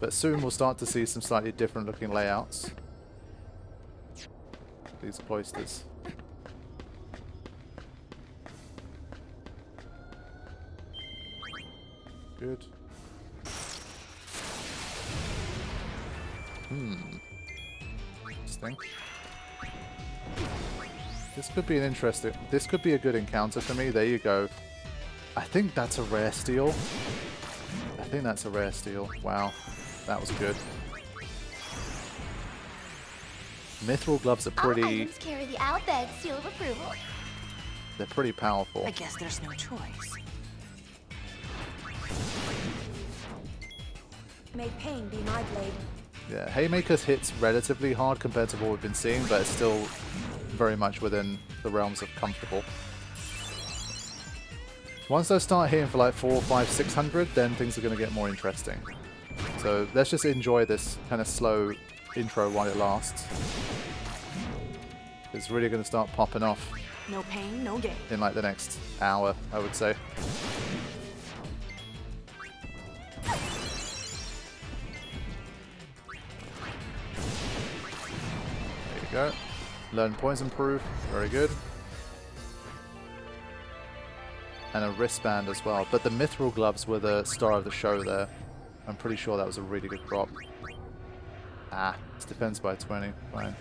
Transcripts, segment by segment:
But soon we'll start to see some slightly different looking layouts. These cloisters. Good. Interesting. This could be an interesting... This could be a good encounter for me. There you go. I think that's a rare steal. I think that's a rare steal. Wow. That was good. Mithril gloves are pretty... All items carry the Albed seal of approval. They're pretty powerful. I guess there's no choice. May pain be my blade. Yeah, Haymaker's hits relatively hard compared to what we've been seeing, but it's still very much within the realms of comfortable. Once those start hitting for like 400, 500, 600, then things are going to get more interesting. So let's just enjoy this kind of slow intro while it lasts. It's really going to start popping off. No pain, no gain. In like the next hour, I would say. There you go. Learn poison proof. Very good. And a wristband as well. But the mithril gloves were the star of the show there. I'm pretty sure that was a really good drop. Ah, it's defense by 20. Fine.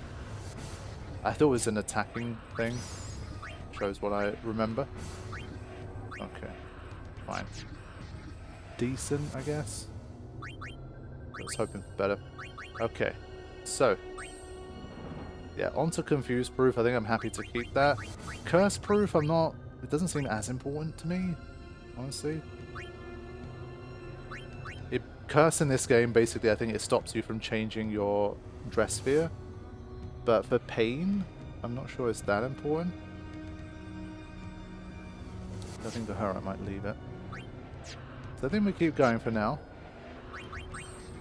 I thought it was an attacking thing. Shows what I remember. Okay. Fine. Decent, I guess. I was hoping for better. Okay. So. Yeah, onto confuse proof. I think I'm happy to keep that. Curse proof, I'm not... It doesn't seem as important to me, honestly. Curse in this game, basically, I think it stops you from changing your dress sphere. But for pain, I'm not sure it's that important. I think for her I might leave it. So I think we keep going for now.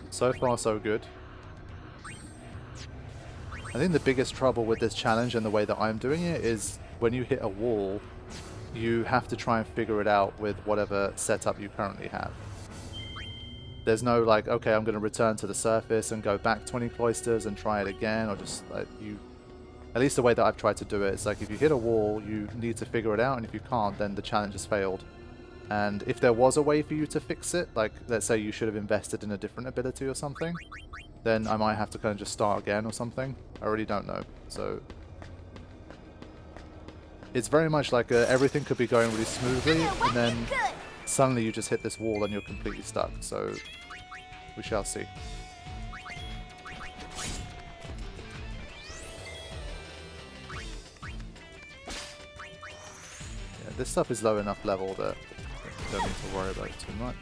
So far, so good. I think the biggest trouble with this challenge and the way that I'm doing it is when you hit a wall, you have to try and figure it out with whatever setup you currently have. There's no like, okay, I'm going to return to the surface and go back 20 cloisters and try it again, or just like you... At least the way that I've tried to do it, it's like if you hit a wall, you need to figure it out, and if you can't, then the challenge has failed. And if there was a way for you to fix it, like let's say you should have invested in a different ability or something, then I might have to kind of just start again or something. I really don't know. So it's very much like everything could be going really smoothly, and then suddenly you just hit this wall and you're completely stuck. So we shall see. Yeah, this stuff is low enough level that you don't need to worry about it too much.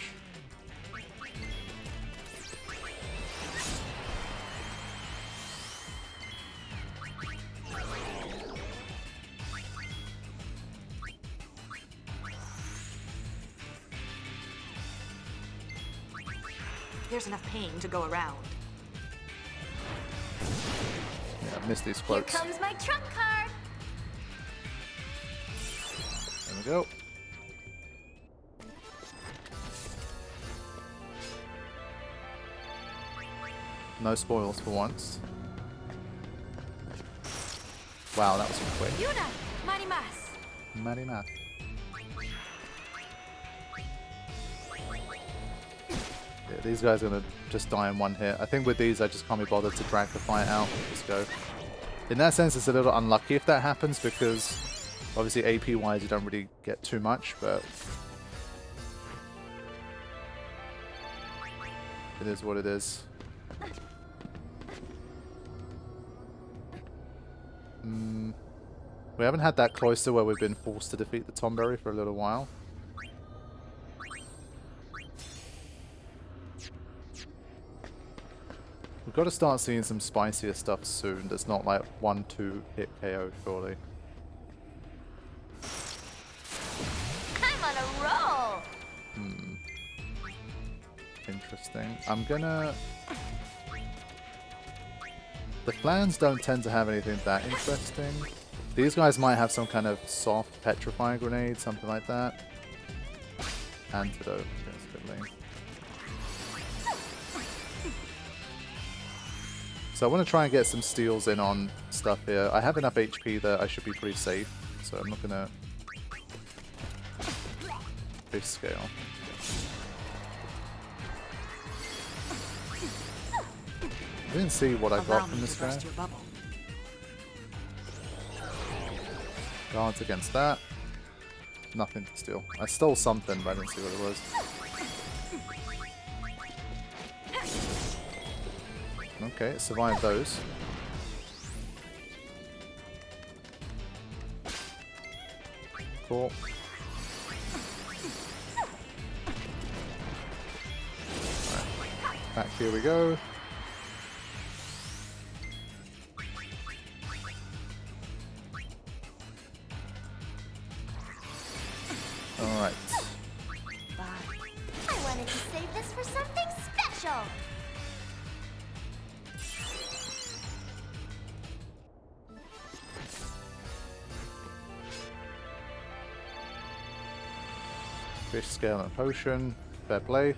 There's enough pain to go around. Yeah, I've missed these Here quotes. comes my trump card. There we go. No spoils for once. Wow, that was quick. Yuna, marimas. Marina. Yeah, these guys are going to just die in one hit. I think with these, I just can't be bothered to drag the fight out. Just go. In that sense, it's a little unlucky if that happens, because obviously AP-wise, you don't really get too much, but it is what it is. We haven't had that cloister where we've been forced to defeat the Tomberry for a little while. We've got to start seeing some spicier stuff soon. That's not like 1-2 hit KO, surely. I'm on a roll. Interesting. I'm gonna... The clans don't tend to have anything that interesting. These guys might have some kind of soft petrifying grenade, something like that. Antidote. That's a bit lame. So I want to try and get some steals in on stuff here. I have enough HP that I should be pretty safe, so I'm not gonna fish scale. I didn't see what I got from this guy. Guards against that. Nothing to steal. I stole something, but I didn't see what it was. Okay, survived those. Cool. Alright, back here we go. Alright. I wanted to save this for something special. Fish scale and potion. Fair play.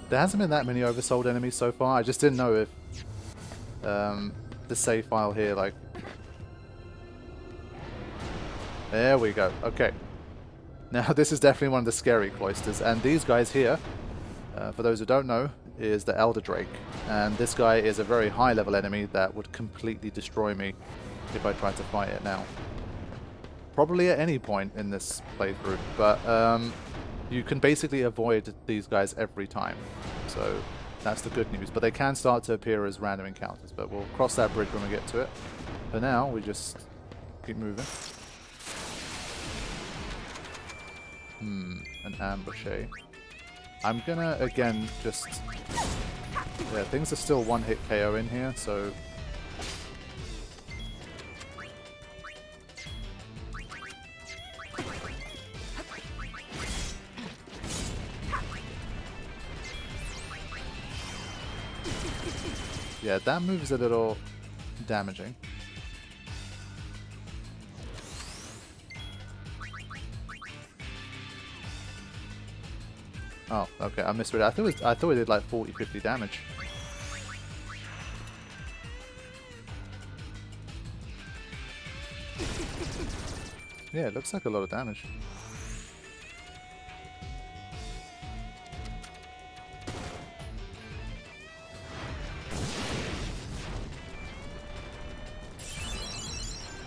There hasn't been that many oversold enemies so far. I just didn't know if the save file here, like... There we go. Okay. Now this is definitely one of the scary cloisters. And these guys here, for those who don't know, is the Elder Drake. And this guy is a very high level enemy that would completely destroy me if I tried to fight it now. Probably at any point in this playthrough, but you can basically avoid these guys every time. So that's the good news. But they can start to appear as random encounters, but we'll cross that bridge when we get to it. For now, we just keep moving. An ambush, eh? I'm gonna, again, just... Yeah, things are still one-hit KO in here, so... Yeah, that move is a little damaging. Oh, okay, I misread it. I thought it did like 40-50 damage. Yeah, it looks like a lot of damage.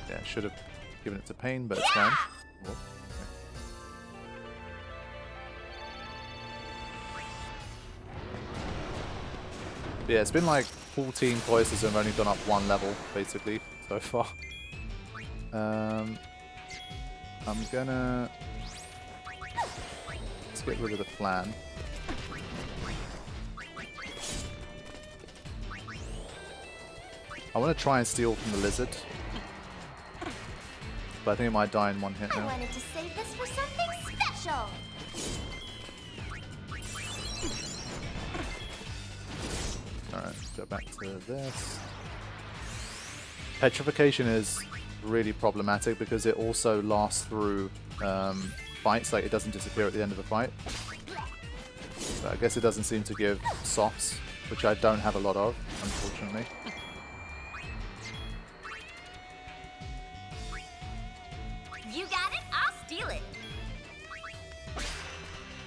Yeah, should have given it to Pain, but it's fine. Oh, okay. Yeah, it's been like 14 cloisters and I've only gone up one level, basically, so far. I'm gonna... Let's get rid of the flan. I want to try and steal from the lizard. But I think it might die in one hit now. I wanted to save this for something special. Alright, go back to this. Petrification is really problematic because it also lasts through fights, like it doesn't disappear at the end of a fight. But I guess it doesn't seem to give softs, which I don't have a lot of, unfortunately. You got it, I'll steal it.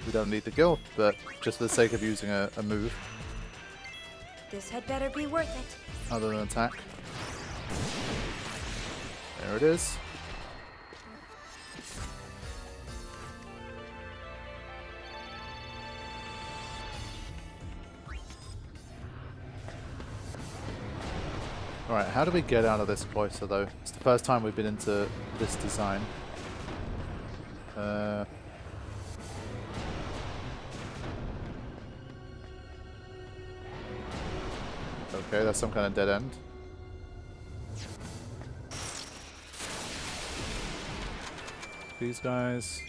We don't need the guild, but just for the sake of using a move. This had better be worth it. Other than attack. There it is. Alright, how do we get out of this cloister though? It's the first time we've been into this design. Okay, that's some kind of dead end. These guys.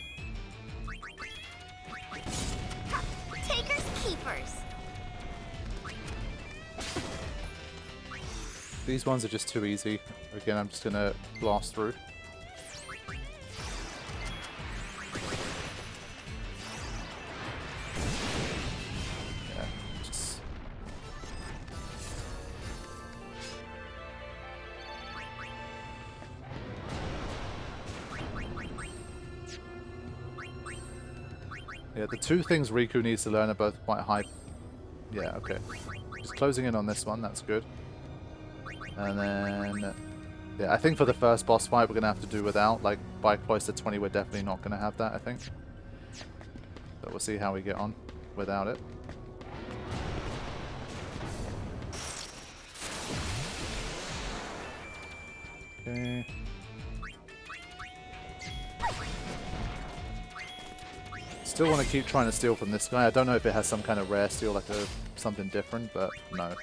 Takers, keepers. These ones are just too easy. Again, I'm just gonna blast through. Yeah, the two things Riku needs to learn are both quite high. Yeah, okay. Just closing in on this one, that's good. And then... yeah, I think for the first boss fight we're going to have to do without. Like, by cloister 20 we're definitely not going to have that, I think. But we'll see how we get on without it. Okay. Still want to keep trying to steal from this guy. I don't know if it has some kind of rare steal, like something different, but no.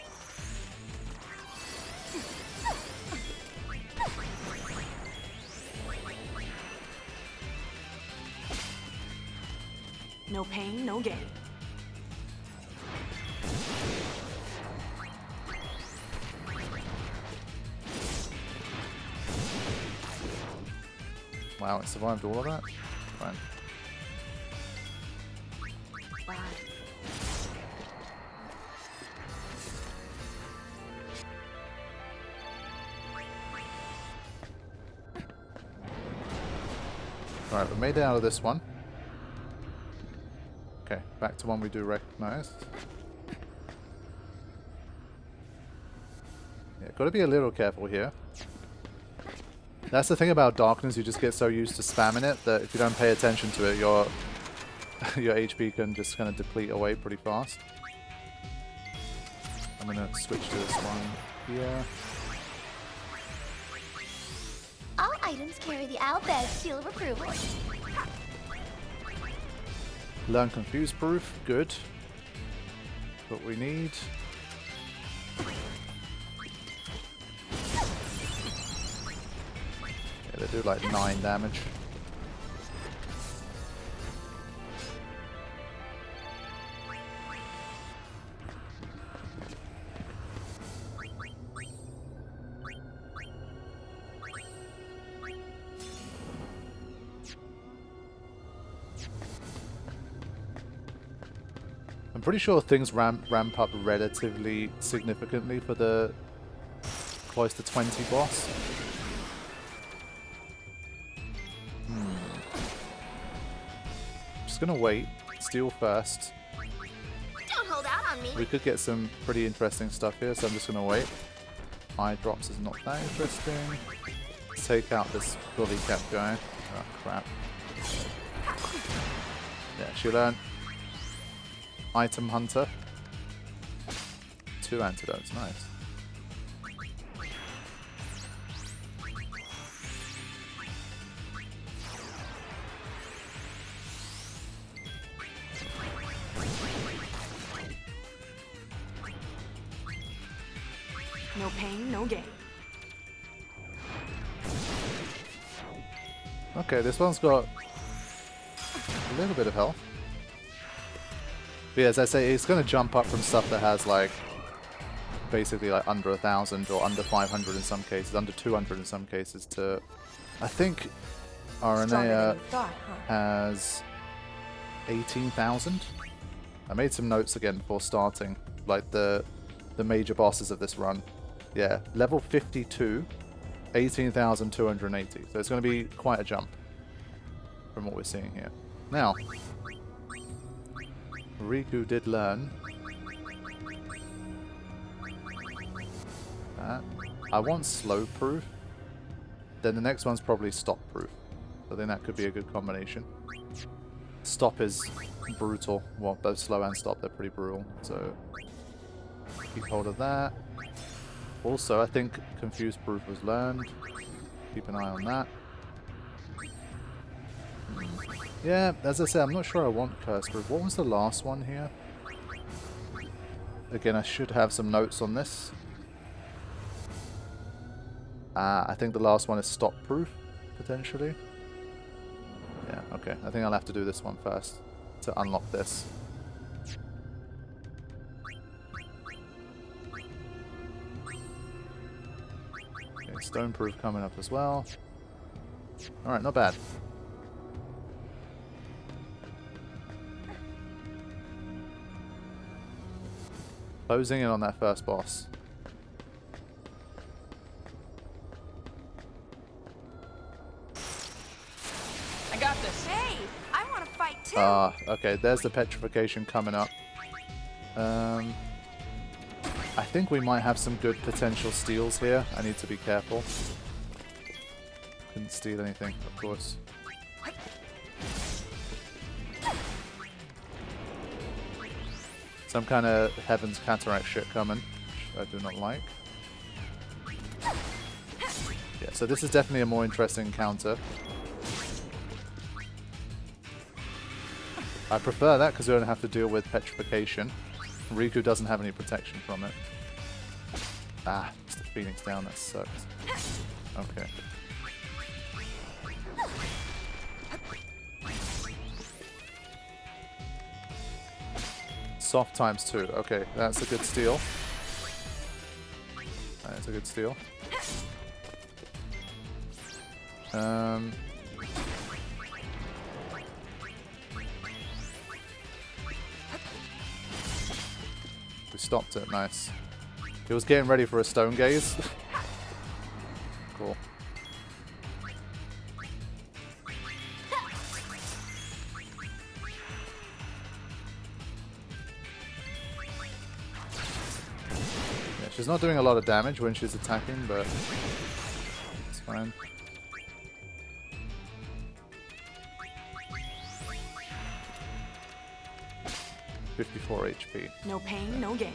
No pain, no gain. Wow, it survived all of that? Fine. Bye. Alright, we made it out of this one. Okay, back to one we do recognize. Yeah, gotta be a little careful here. That's the thing about darkness, you just get so used to spamming it that if you don't pay attention to it, your HP can just kind of deplete away pretty fast. I'm gonna switch to this one here. All items carry the Albed seal of approval. Learn confuse proof, good. What we need. Yeah, they do like 9 damage. I'm pretty sure things ramp up relatively significantly for the cloister 20 boss. Just gonna wait. Steal first. Don't hold out on me. We could get some pretty interesting stuff here, so I'm just gonna wait. Eye drops is not that interesting. Let's take out this bully cap guy. Oh crap. Yeah, she learned. Item hunter. 2 antidotes, nice. No pain, no gain. Okay, this one's got a little bit of health. But yeah, as I say, it's going to jump up from stuff that has like basically like under 1,000 or under 500 in some cases, under 200 in some cases to, I think Aranea has 18,000. I made some notes again before starting, like the major bosses of this run. Yeah, level 52, 18,280. So it's going to be quite a jump from what we're seeing here. Now, Riku did learn that. I want slow proof. Then the next one's probably stop proof. I think that could be a good combination. Stop is brutal. Well, both slow and stop, they're pretty brutal. So keep hold of that. Also, I think confuse proof was learned. Keep an eye on that. Yeah, as I said, I'm not sure I want curse proof. What was the last one here? Again, I should have some notes on this. I think the last one is stop proof, potentially. Yeah, okay. I think I'll have to do this one first to unlock this. Okay, stone proof coming up as well. Alright, not bad. Closing in on that first boss. I got this. Hey, I want to fight too. Ah, okay, there's the petrification coming up. I think we might have some good potential steals here. I need to be careful. Couldn't steal anything, of course. Some kind of Heaven's Cataract shit coming, which I do not like. Yeah, so this is definitely a more interesting encounter. I prefer that because we don't have to deal with petrification. Riku doesn't have any protection from it. Ah, it's the Phoenix down, that sucks. Okay. Soft ×2. Okay, that's a good steal. That's a good steal. We stopped it, nice. He was getting ready for a stone gaze. Cool. Yeah, she's not doing a lot of damage when she's attacking, but it's fine. $54 HP. No pain, no gain.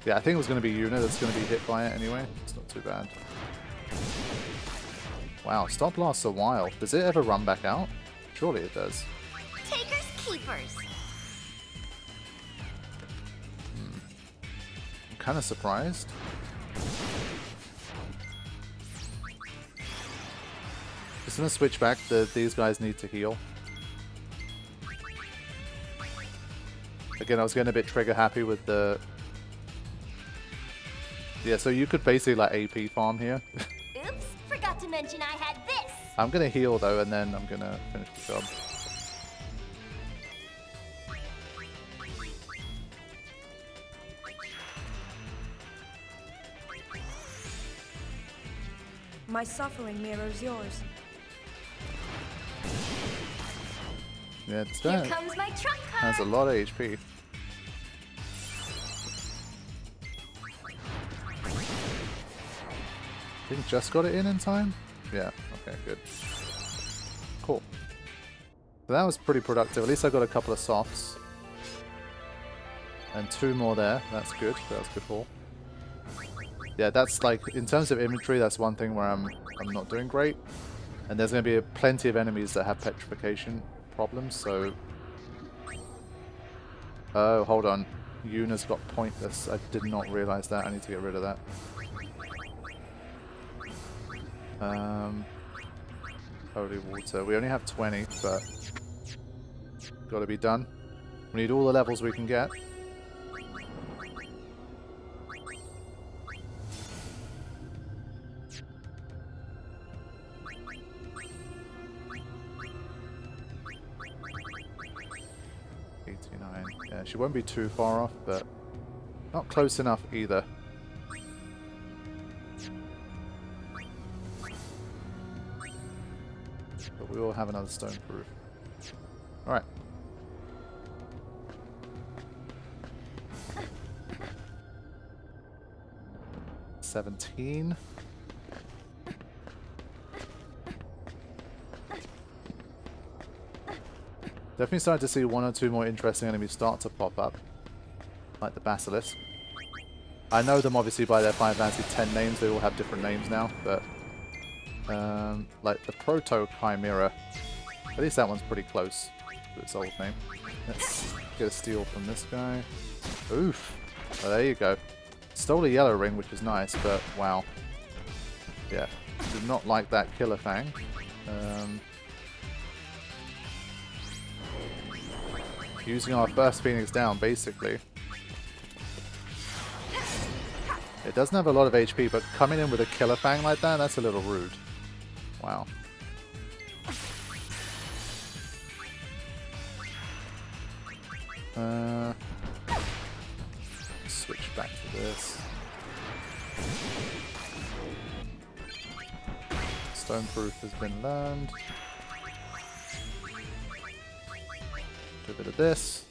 Yeah, I think it was going to be Yuna that's going to be hit by it anyway. It's not too bad. Wow, stop lasts a while. Does it ever run back out? Surely it does. Takers, keepers. I'm kind of surprised. Just going to switch back. These guys need to heal. Again, I was getting a bit trigger happy with the... Yeah, so you could basically like AP farm here. Oops, forgot to mention I had this. I'm going to heal though, and then I'm going to finish the job. My suffering mirrors yours. Yeah, this Here guy comes my trump has a card. lot of HP. I think just got it in time? Yeah, okay, good. Cool. So that was pretty productive. At least I got a couple of softs. And 2 more there. That's good. That was good haul. Yeah, that's like, in terms of inventory, that's one thing where I'm not doing great. And there's going to be plenty of enemies that have petrification problems, so... Oh, hold on. Yuna's got pointless. I did not realize that. I need to get rid of that. Holy water. We only have 20, but... Gotta be done. We need all the levels we can get. Yeah, she won't be too far off, but not close enough either. But we will have another stone proof. Alright. $17. Definitely starting to see 1 or 2 more interesting enemies start to pop up. Like the Basilisk. I know them obviously by their Final Fantasy X names, they all have different names now, but... like the Proto Chimera. At least that one's pretty close to its old name. Let's get a steal from this guy. Oof! Oh, there you go. Stole a yellow ring, which is nice, but wow. Yeah, did not like that Killer Fang. Using our first Phoenix down, basically. It doesn't have a lot of HP, but coming in with a Killer Fang like that, that's a little rude. Wow. Switch back to this. Stone Proof has been learned. Do a bit of this.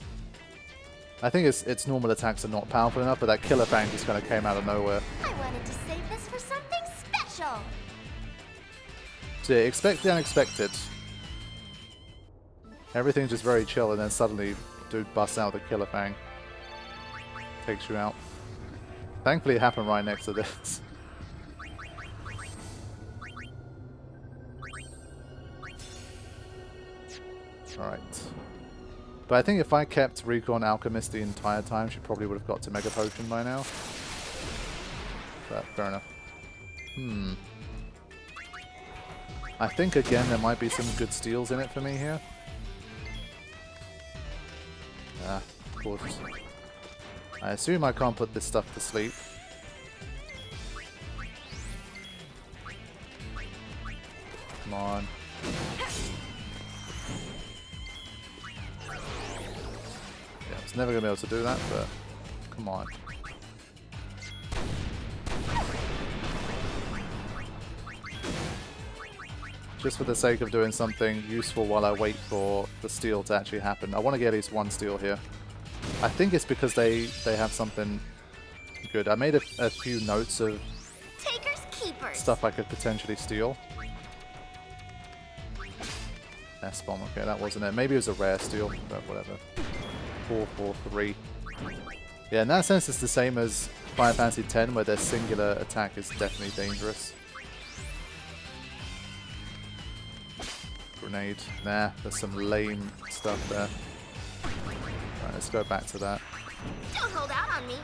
I think its normal attacks are not powerful enough, but that Killer Fang just kind of came out of nowhere. I wanted to save this for something special. So yeah, expect the unexpected. Everything's just very chill, and then suddenly, dude busts out the Killer Fang. Takes you out. Thankfully, it happened right next to this. Alright. But I think if I kept Recon Alchemist the entire time, she probably would have got to Mega Potion by now. But fair enough. I think, again, there might be some good steals in it for me here. Ah, of course. I assume I can't put this stuff to sleep. Come on. Yeah, I was never going to be able to do that, but come on. Just for the sake of doing something useful while I wait for the steal to actually happen. I want to get at least one steal here. I think it's because they have something good. I made a few notes of Takers, keepers. stuff I could potentially steal. S-bomb, okay, that wasn't it. Maybe it was a rare steal, but whatever. 4-4-3. Yeah, in that sense it's the same as Final Fantasy X, where their singular attack is definitely dangerous. Grenade. Nah, there's some lame stuff there. Right, let's go back to that. Don't hold out on me.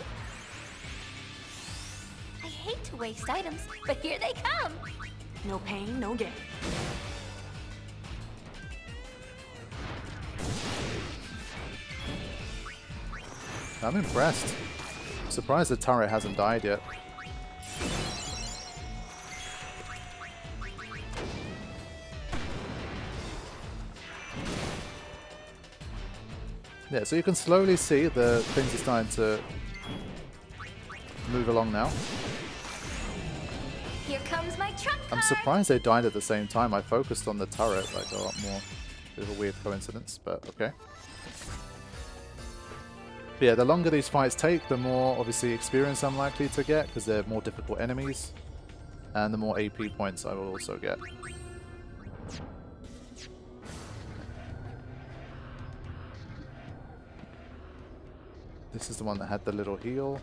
I hate to waste items, but here they come. No pain, no gain. I'm impressed. I'm surprised the turret hasn't died yet. Yeah, so you can slowly see the things are starting to move along now. Here comes my trump I'm card. surprised they died at the same time. I focused on the turret like a lot more. Bit of a weird coincidence, but okay. But yeah, the longer these fights take, the more obviously experience I'm likely to get, because they're more difficult enemies, and the more AP points I will also get. This is the one that had the little heal.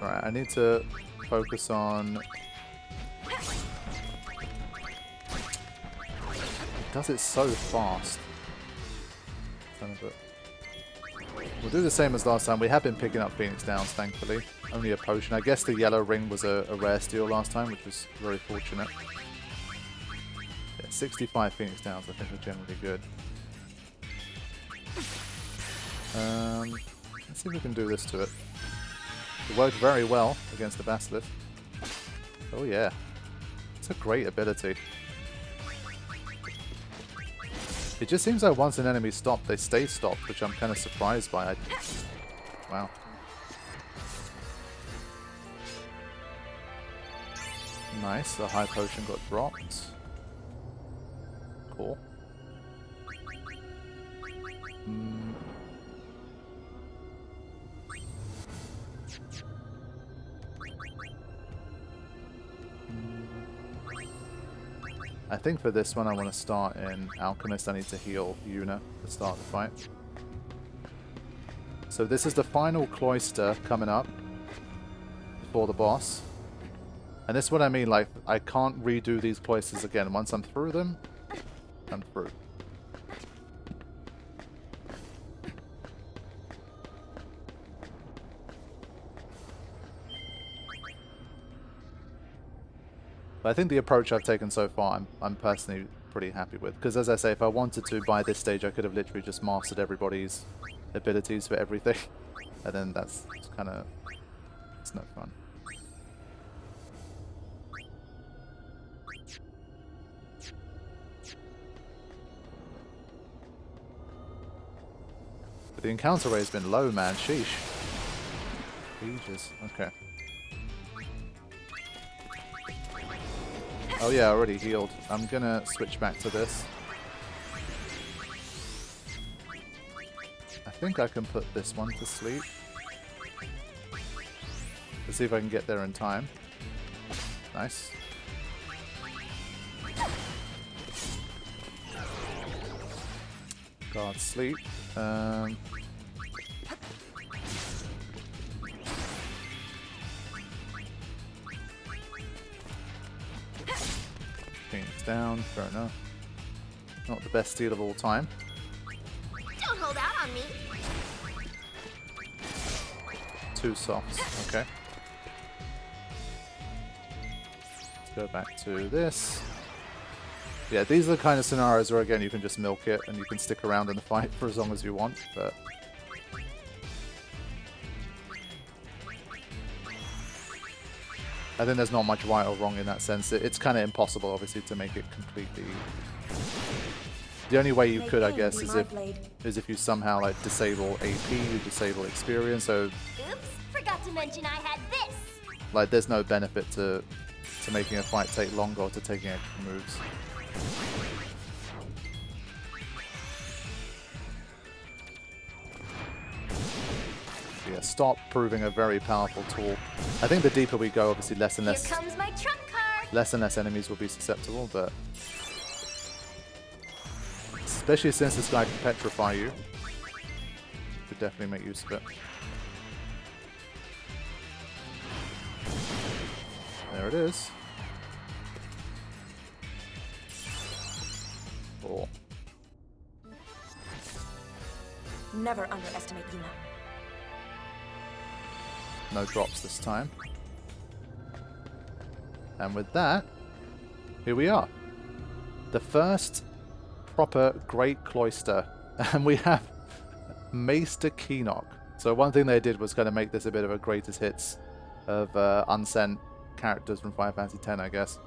Alright, I need to focus on... It does it so fast. Son of a... We'll do the same as last time. We have been picking up Phoenix Downs, thankfully. Only a potion. I guess the yellow ring was a rare steal last time, which was very fortunate. Yeah, 65 Phoenix Downs I think are generally good. Let's see if we can do this to it. It worked very well against the Basilisk. Oh yeah. It's a great ability. It just seems like once an enemy stopped, they stay stopped, which I'm kind of surprised by. Wow. Nice, the high potion got dropped. Cool. I think for this one I want to start in Alchemist. I need to heal Yuna to start the fight. So this is the final cloister coming up before the boss. And this is what I mean, like, I can't redo these cloisters again. Once I'm through them, I'm through. But I think the approach I've taken so far, I'm personally pretty happy with. Because as I say, if I wanted to, by this stage, I could have literally just mastered everybody's abilities for everything. And then that's kind of... it's no fun. But the encounter rate has been low, man. Sheesh. Ages. Okay. Oh yeah, I already healed. I'm gonna switch back to this. I think I can put this one to sleep. Let's see if I can get there in time. Nice. Guard sleep. Phoenix down, fair enough. Not the best steal of all time. Don't hold out on me. 2 softs, okay. Let's go back to this. Yeah, these are the kind of scenarios where, again, you can just milk it and you can stick around in the fight for as long as you want, but... I think there's not much right or wrong in that sense. It's kind of impossible, obviously, to make it completely... The only way you could, I guess, is if you somehow, like, disable AP, you disable experience, so... Oops, forgot to mention I had this. Like, there's no benefit to making a fight take longer or to taking extra moves. Yeah, stop proving a very powerful tool. I think the deeper we go, obviously less and less... Here comes my trump card. Less and less enemies will be susceptible, but... Especially since this guy can petrify you. Could definitely make use of it. There it is. 4. Never underestimate Yuna. No drops this time. And with that, here we are. The first proper Great Cloister. And we have Maester Keenock. So one thing they did was kind of make this a bit of a greatest hits of unsent characters from Final Fantasy X, I guess.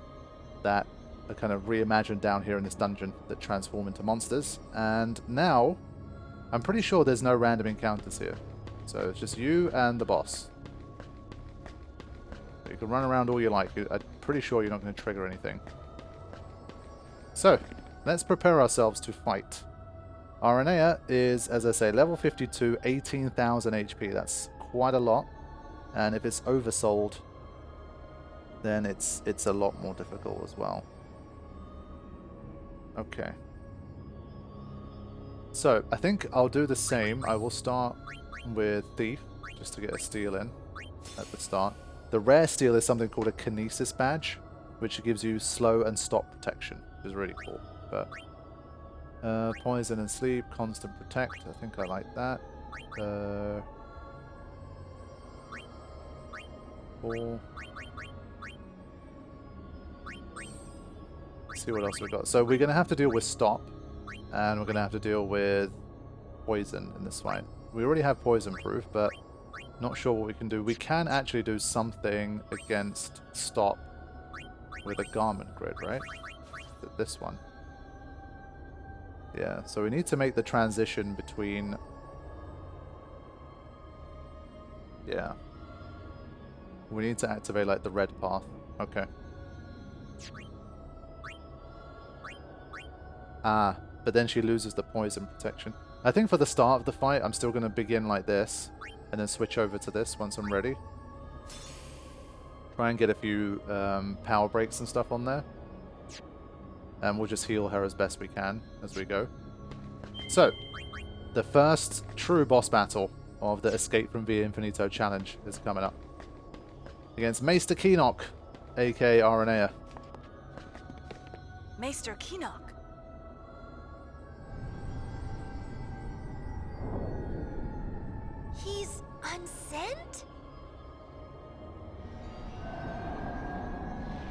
That are kind of reimagined down here in this dungeon that transform into monsters. And now, I'm pretty sure there's no random encounters here. So it's just you and the boss. You can run around all you like. I'm pretty sure you're not going to trigger anything. So, let's prepare ourselves to fight. Aranea is, as I say, level 52, 18,000 HP. That's quite a lot. And if it's oversold, then it's a lot more difficult as well. Okay. So, I think I'll do the same. I will start with Thief, just to get a steal in at the start. The rare steal is something called a Kinesis badge, which gives you slow and stop protection, which is really cool. But poison and sleep, constant protect. I think I like that. 4. Let's see what else we've got. So we're going to have to deal with stop, and we're going to have to deal with poison in this fight. We already have poison proof, but not sure what we can do. We can actually do something against stop with a garment grid, right? This one. Yeah, so we need to make the transition between... Yeah. We need to activate, like, the red path. Okay. Ah, but then she loses the poison protection. I think for the start of the fight, I'm still going to begin like this, and then switch over to this once I'm ready. Try and get a few power breaks and stuff on there. And we'll just heal her as best we can as we go. So, the first true boss battle of the Escape from the Infinito challenge is coming up. Against Maester Keenock, aka Aranea. Maester Keenock. He's unsent?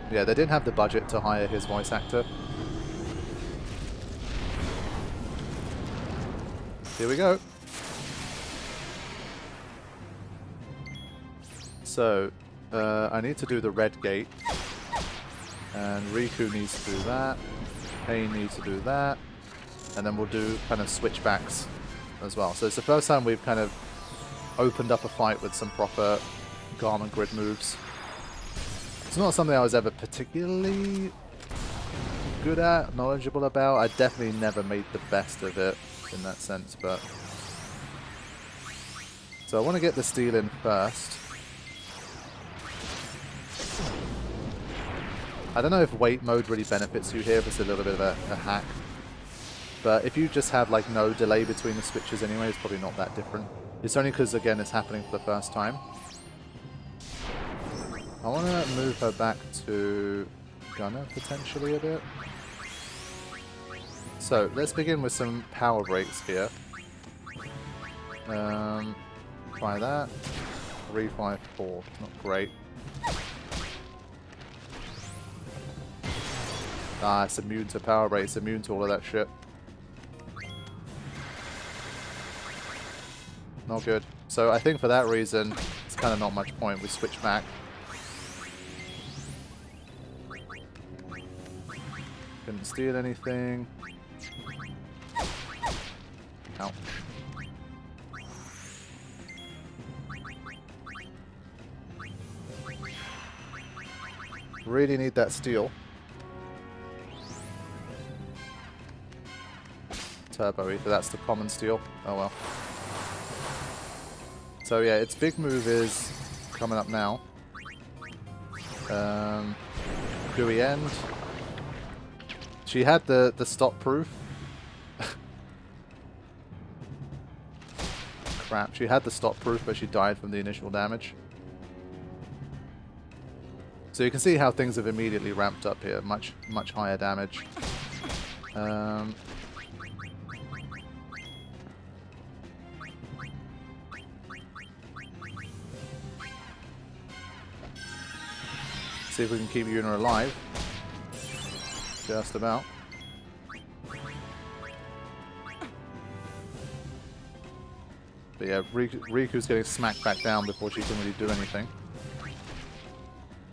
Yeah, they didn't have the budget to hire his voice actor. Here we go. So, I need to do the red gate. And Riku needs to do that. Pain needs to do that. And then we'll do kind of switchbacks as well. So it's the first time we've kind of opened up a fight with some proper garment grid moves. It's not something I was ever particularly good at, knowledgeable about. I definitely never made the best of it in that sense, but... So I want to get the steal in first. I don't know if wait mode really benefits you here, if it's a little bit of a hack. But if you just have like no delay between the switches anyway, it's probably not that different. It's only because, again, it's happening for the first time. I want to move her back to Gunner, potentially, a bit. So, let's begin with some power breaks here. Try that. 3, 5, 4. Not great. Ah, it's immune to power break. It's immune to all of that shit. Not good. So I think for that reason, it's kind of not much point. We switch back. Couldn't steal anything. Ouch. Really need that steal. Turbo ether, that's the common steal. Oh well. So yeah, its big move is coming up now. Gooey end. She had the stop proof. Crap, she had the stop proof, but she died from the initial damage. So you can see how things have immediately ramped up here. Much higher damage. See if we can keep Yuna alive. Just about. But yeah, Riku's getting smacked back down before she can really do anything.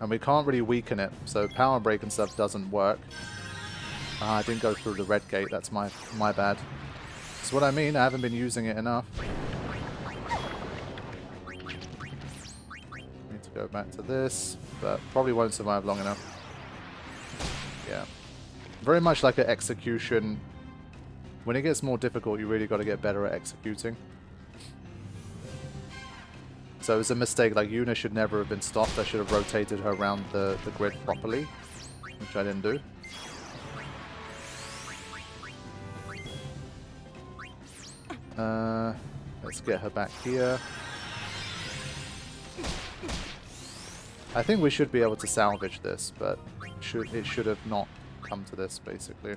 And we can't really weaken it, so power break and stuff doesn't work. Ah, I didn't go through the red gate, that's my bad. That's what I mean, I haven't been using it enough. Need to go back to this, but probably won't survive long enough. Yeah. Very much like an execution. When it gets more difficult, you really got to get better at executing. So it was a mistake, like Yuna should never have been stopped. I should have rotated her around the grid properly, which I didn't do. Let's get her back here. I think we should be able to salvage this, but it should have not come to this, basically.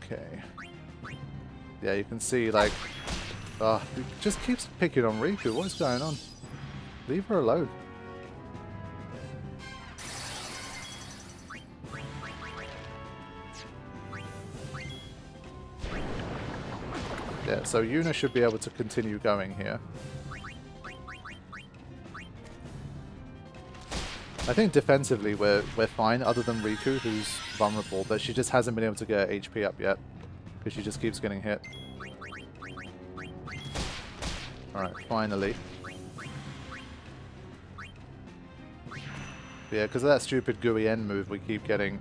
Okay. Yeah, you can see, like... it just keeps picking on Riku. What is going on? Leave her alone. Yeah, so Yuna should be able to continue going here. I think defensively we're fine, other than Riku, who's vulnerable, but she just hasn't been able to get her HP up yet, because she just keeps getting hit. Alright, finally. Yeah, because of that stupid gooey end move, we keep getting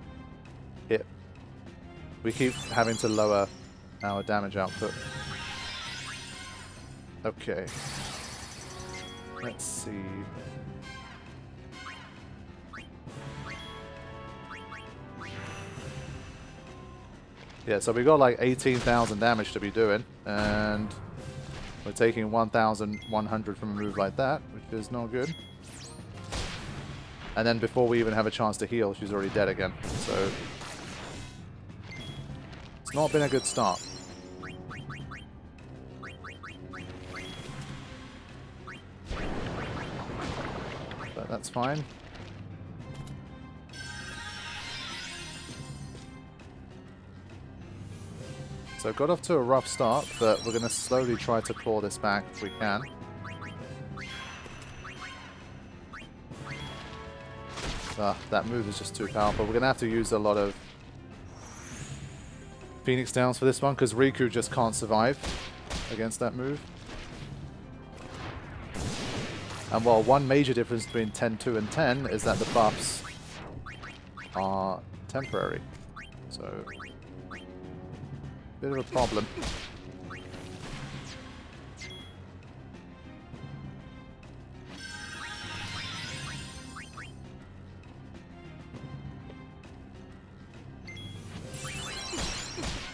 hit. We keep having to lower our damage output. Okay. Let's see. Yeah, so we got like 18,000 damage to be doing, and we're taking 1,100 from a move like that, which is not good. And then before we even have a chance to heal, she's already dead again. So it's not been a good start. But that's fine. So got off to a rough start, but we're going to slowly try to claw this back if we can. That move is just too powerful. We're going to have to use a lot of Phoenix Downs for this one, because Riku just can't survive against that move. And while one major difference between 10-2 and 10 is that the buffs are temporary. So, bit of a problem.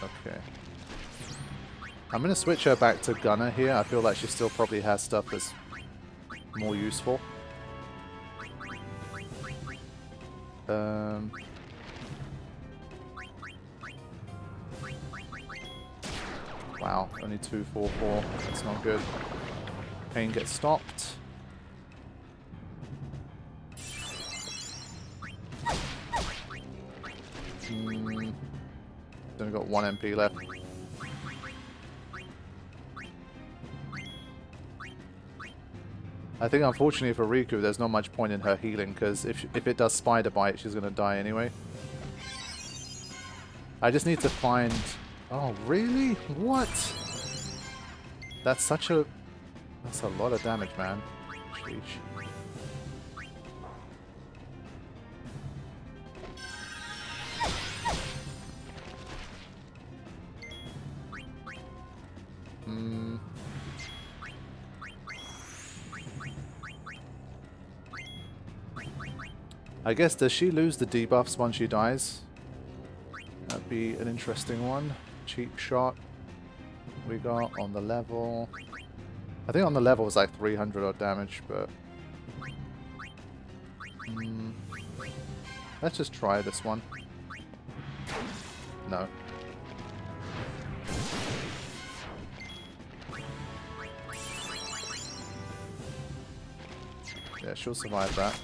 Okay. I'm going to switch her back to Gunner here. I feel like she still probably has stuff that's more useful. Wow, only 2-4-4. That's not good. Pain gets stopped. Only got 1 MP left. I think unfortunately for Riku, there's not much point in her healing, because if it does Spider Bite, she's going to die anyway. I just need to find... Oh, really? What? That's a lot of damage, man. Sheesh. I guess, does she lose the debuffs once she dies? That'd be an interesting one. Cheap shot. We got on the level. I think on the level was like 300 odd damage, but... let's just try this one. No. Yeah, she'll survive that.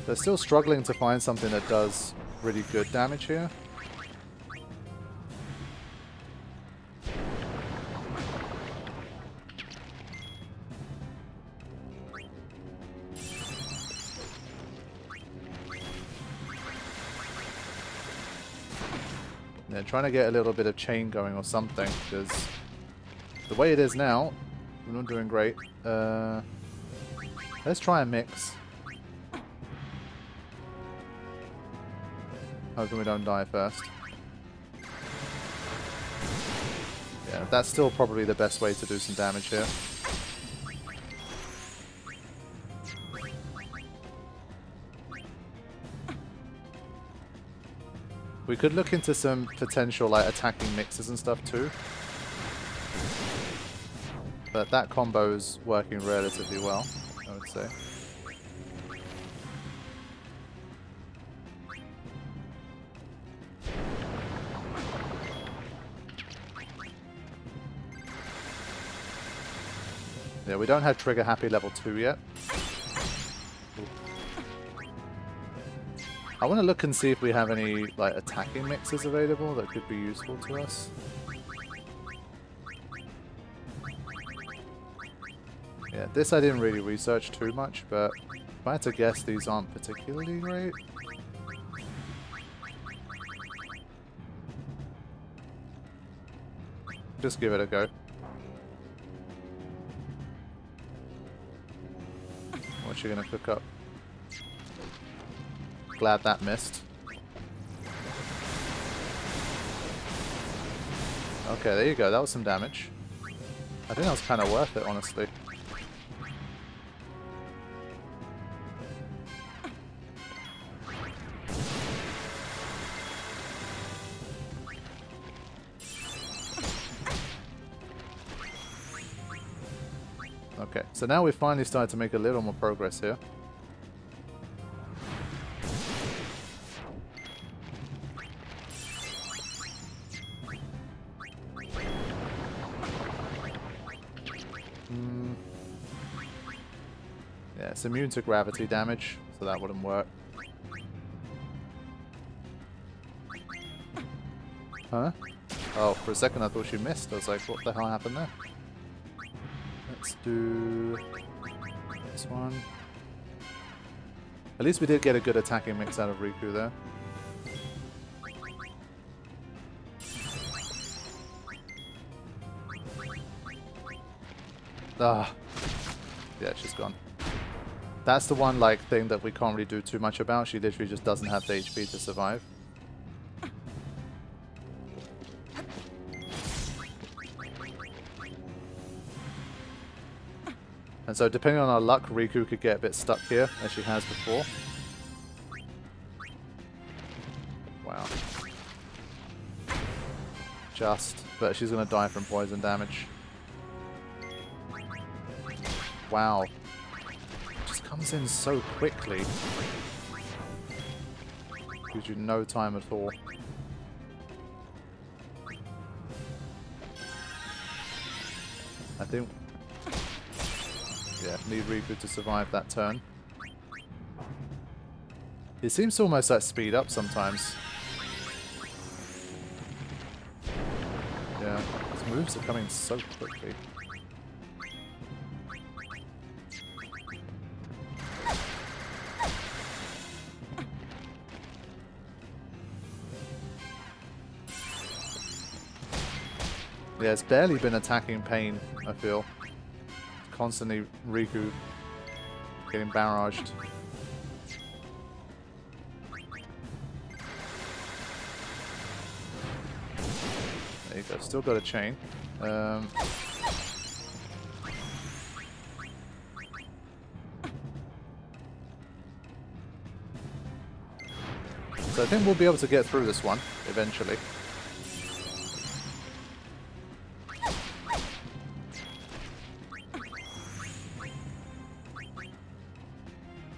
They're still struggling to find something that does really good damage here. Yeah, trying to get a little bit of chain going or something, because the way it is now, we're not doing great. Let's try a mix. Hoping we don't die first. Yeah, that's still probably the best way to do some damage here. We could look into some potential like attacking mixes and stuff too. But that combo's working relatively well, I would say. Yeah, we don't have Trigger Happy level 2 yet. I want to look and see if we have any like attacking mixes available that could be useful to us. Yeah, this I didn't really research too much, but if I had to guess, these aren't particularly great. Just give it a go. What's she gonna cook up? Glad that missed. Okay, there you go. That was some damage. I think that was kind of worth it, honestly. Okay, so now we've finally started to make a little more progress here. Yeah, it's immune to gravity damage, so that wouldn't work. Huh? Oh, for a second I thought she missed. I was like, what the hell happened there? Let's do this one. At least we did get a good attacking mix out of Riku there. Ah. Yeah, she's gone. That's the one like thing that we can't really do too much about. She literally just doesn't have the HP to survive. And so depending on our luck, Riku could get a bit stuck here, as she has before. Wow. But she's going to die from poison damage. Wow. Just comes in so quickly. Gives you no time at all. I think... yeah, need Riku to survive that turn. It seems to almost like speed up sometimes. Yeah, his moves are coming so quickly. Yeah, it's barely been attacking Pain, I feel. Constantly Riku getting barraged. There you go, still got a chain. So I think we'll be able to get through this one eventually.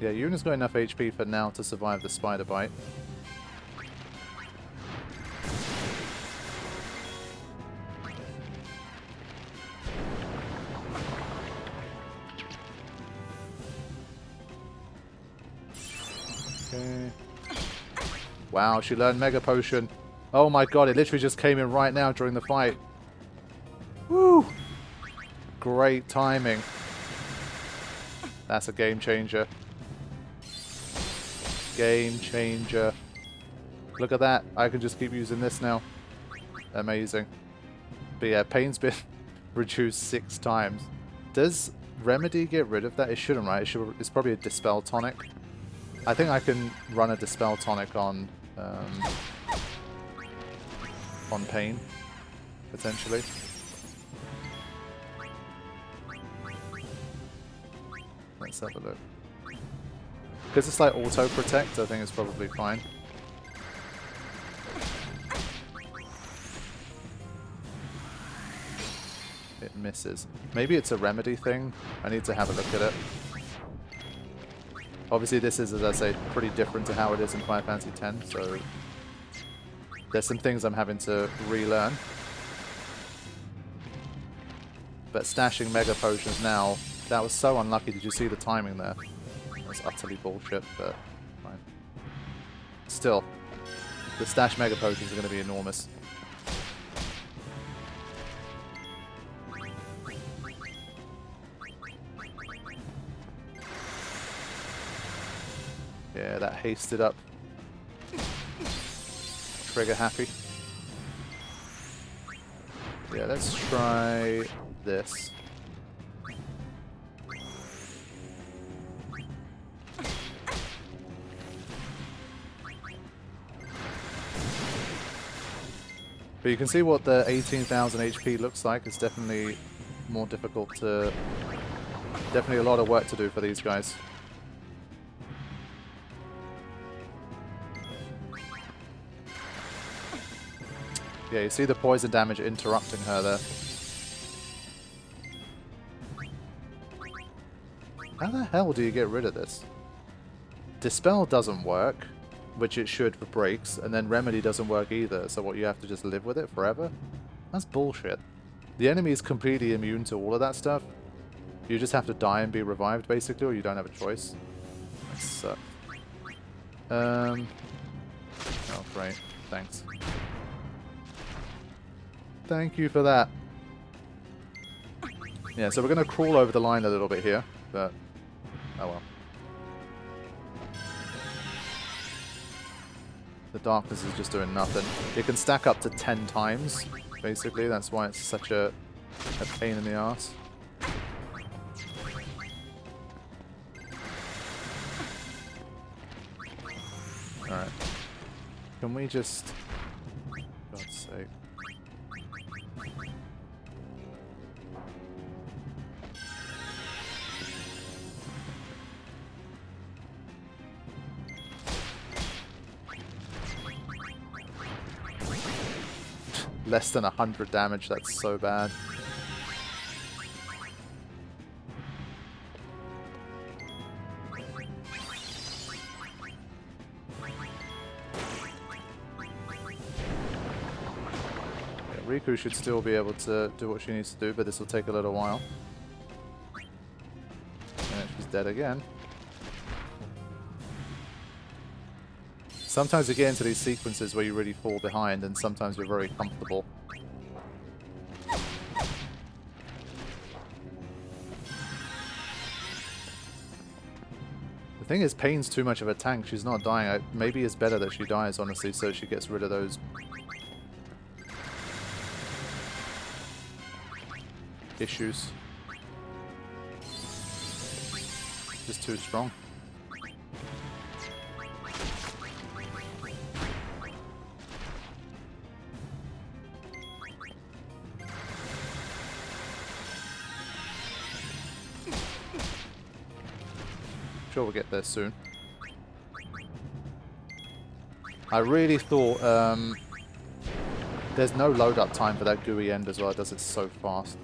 Yeah, Yuna's got enough HP for now to survive the spider bite. Okay. Wow, she learned Mega Potion. Oh my god, it literally just came in right now during the fight. Woo! Great timing. That's a game changer. Game changer. Look at that. I can just keep using this now. Amazing. But yeah, Pain's been reduced 6 times. Does Remedy get rid of that? It shouldn't, right? It's probably a Dispel Tonic. I think I can run a Dispel Tonic on Pain, potentially. Let's have a look. Because it's like auto protect, I think it's probably fine. It misses. Maybe it's a Remedy thing. I need to have a look at it. Obviously this is, as I say, pretty different to how it is in Final Fantasy X, so there's some things I'm having to relearn. But stashing Mega Potions now, that was so unlucky. Did you see the timing there? That's utterly bullshit, but fine. Still, the stash Mega Potions are going to be enormous. Yeah, that hasted up. Trigger happy. Yeah, let's try this. But you can see what the 18,000 HP looks like. It's definitely more difficult to... definitely a lot of work to do for these guys. Yeah, you see the poison damage interrupting her there. How the hell do you get rid of this? Dispel doesn't work, which it should for breaks, and then Remedy doesn't work either, so what, you have to just live with it forever? That's bullshit. The enemy is completely immune to all of that stuff. You just have to die and be revived, basically, or you don't have a choice. That sucks. Oh, great. Thanks. Thank you for that. Yeah, so we're going to crawl over the line a little bit here, but oh well. The darkness is just doing nothing. It can stack up to 10 times, basically. That's why it's such a pain in the ass. Alright. Can we just... For God's sake. Less than 100 damage, that's so bad. Riku should still be able to do what she needs to do, but this will take a little while. And she's dead again. Sometimes you get into these sequences where you really fall behind, and sometimes you're very comfortable. The thing is, Pain's too much of a tank. She's not dying. Maybe it's better that she dies, honestly, so she gets rid of those issues. Just too strong. Sure, we'll get there soon. I really thought there's no load up time for that gooey end as well. It does it so fast.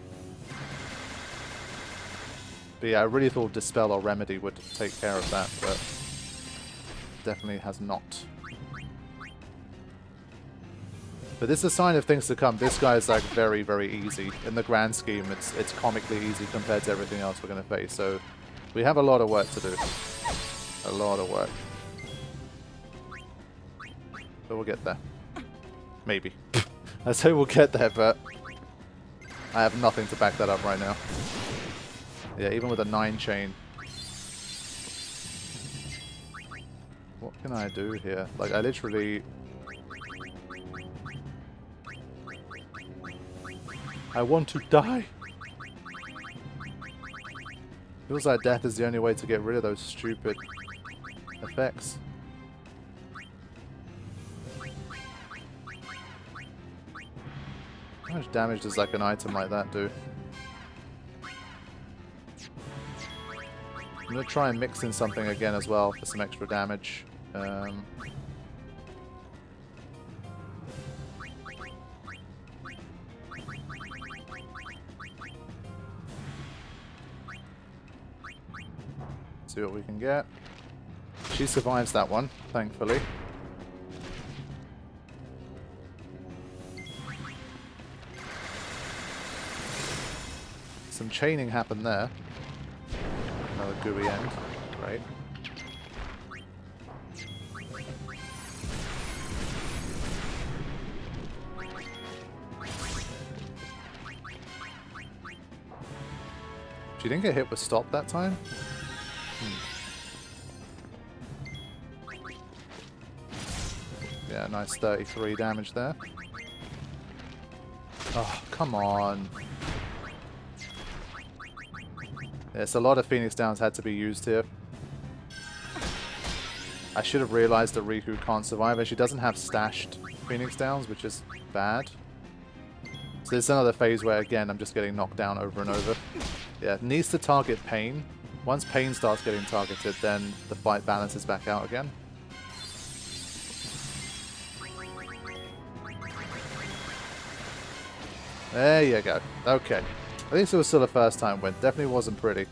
But yeah, I really thought Dispel or Remedy would take care of that, but definitely has not. But this is a sign of things to come. This guy is like very, very easy. In the grand scheme, it's comically easy compared to everything else we're going to face. So we have a lot of work to do. A lot of work. But we'll get there. Maybe. I say we'll get there, but I have nothing to back that up right now. Yeah, even with a 9 chain. What can I do here? Like, I literally... I want to die! Feels like death is the only way to get rid of those stupid effects. How much damage does like an item like that do? I'm going to try and mix in something again as well for some extra damage. See what we can get. She survives that one, thankfully. Some chaining happened there. Another gooey end. Great. She didn't get hit with stop that time? Yeah, nice 33 damage there. Oh, come on. Yes, a lot of Phoenix Downs had to be used here. I should have realized that Riku can't survive, and she doesn't have stashed Phoenix Downs, which is bad. So there's another phase where, again, I'm just getting knocked down over and over. Yeah, needs to target Pain. Once Pain starts getting targeted, then the fight balances back out again. There you go. Okay. I think it was still a first time win. Definitely wasn't pretty.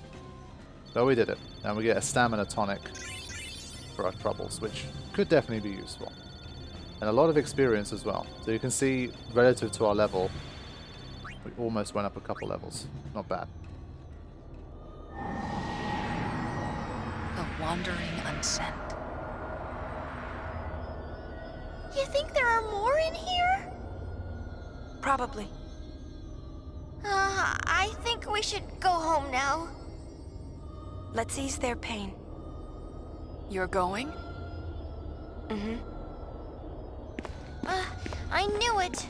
But we did it. And we get a stamina tonic for our troubles, which could definitely be useful. And a lot of experience as well. So you can see, relative to our level, we almost went up a couple levels. Not bad. The wandering unsent. You think there are more in here? Probably. I think we should go home now. Let's ease their pain. You're going? Mm-hmm. I knew it.